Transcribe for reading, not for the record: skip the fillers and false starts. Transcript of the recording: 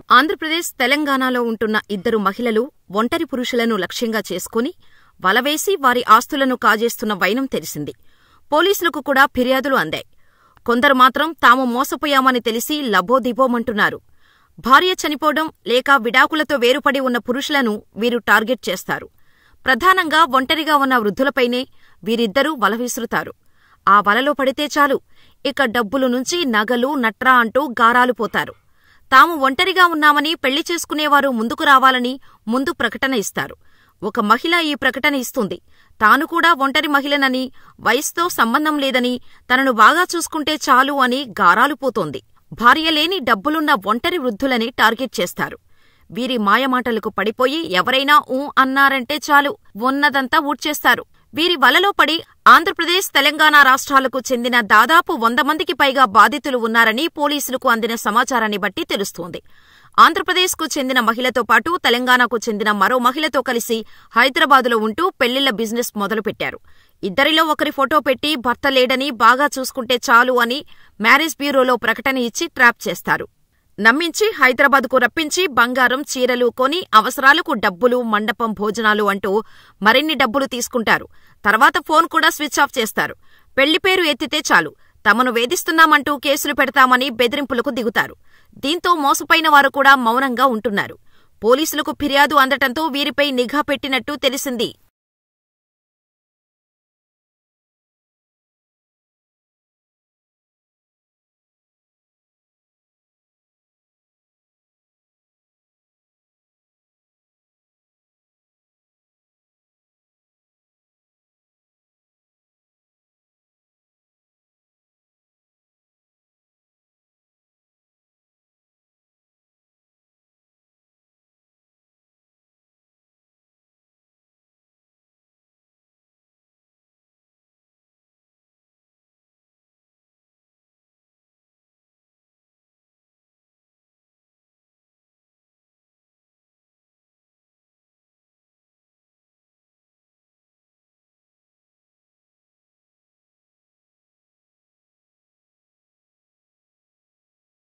ఆంధ్రప్రదేశ్, తెలంగాణలో ఉంటున్న ఇద్దరు మహిళలు ఒంటరి పురుషులను లక్ష్యంగా చేసుకుని వలవేసి వారి ఆస్తులను కాజేస్తున్న వైనం తెలిసింది. పోలీసులకు కూడా ఫిర్యాదులు అందాయి. కొందరు మాత్రం తాము మోసపోయామని తెలిసి లబోదిబోమంటున్నారు. భార్య చనిపోవడం లేక విడాకులతో వేరుపడి ఉన్న పురుషులను వీరు టార్గెట్ చేస్తారు. ప్రధానంగా ఒంటరిగా ఉన్న వృద్ధులపైనే వీరిద్దరూ వల విసురుతారు. ఆ వలలో పడితే చాలు, ఇక డబ్బులు నుంచి నగలు, నట్రా అంటూ గారాలు పోతారు. తాము ఒంటరిగా ఉన్నామని పెళ్లి చేసుకునేవారు ముందుకు రావాలని ముందు ప్రకటన ఇస్తారు. ఒక మహిళ ఈ ప్రకటన ఇస్తుంది. తాను కూడా ఒంటరి మహిళనని, వయసుతో సంబంధం లేదని, తనను బాగా చూసుకుంటే చాలు అని గారాలు పోతోంది. భార్యలేని డబ్బులున్న ఒంటరి వృద్ధులని టార్గెట్ చేస్తారు. వీరి మాయమాటలకు పడిపోయి ఎవరైనా ఊ అన్నారంటే చాలు, ఉన్నదంతా ఊడ్చేస్తారు. వీరి వలలో పడి ఆంధ్రప్రదేశ్, తెలంగాణ రాష్ట్రాలకు చెందిన దాదాపు 100 మందికి పైగా బాధితులు ఉన్నారని పోలీసులకు అందిన సమాచారాన్ని బట్టి తెలుస్తోంది. ఆంధ్రప్రదేశ్కు చెందిన మహిళతో పాటు తెలంగాణకు చెందిన మరో మహిళతో కలిసి హైదరాబాదులో ఉంటూ పెళ్లిళ్ల బిజినెస్ మొదలుపెట్టారు. ఇద్దరిలో ఒకరి ఫోటో పెట్టి భర్త లేడని, బాగా చూసుకుంటే చాలు అని మ్యారేజ్ బ్యూరోలో ప్రకటన ఇచ్చి ట్రాప్ చేస్తారు. నమ్మించి హైదరాబాద్కు రప్పించి బంగారం, చీరలు కొని అవసరాలకు డబ్బులు, మండపం, భోజనాలు అంటూ మరిన్ని డబ్బులు తీసుకుంటారు. తర్వాత ఫోన్ కూడా స్విచ్ ఆఫ్ చేస్తారు. పెళ్లి పేరు ఎత్తితే చాలు, తమను వేధిస్తున్నామంటూ కేసులు పెడతామని బెదిరింపులకు దిగుతారు. దీంతో మోసపోయిన వారు కూడా మౌనంగా ఉంటున్నారు. పోలీసులకు ఫిర్యాదు అందటంతో వీరిపై నిఘా పెట్టినట్టు తెలిసింది.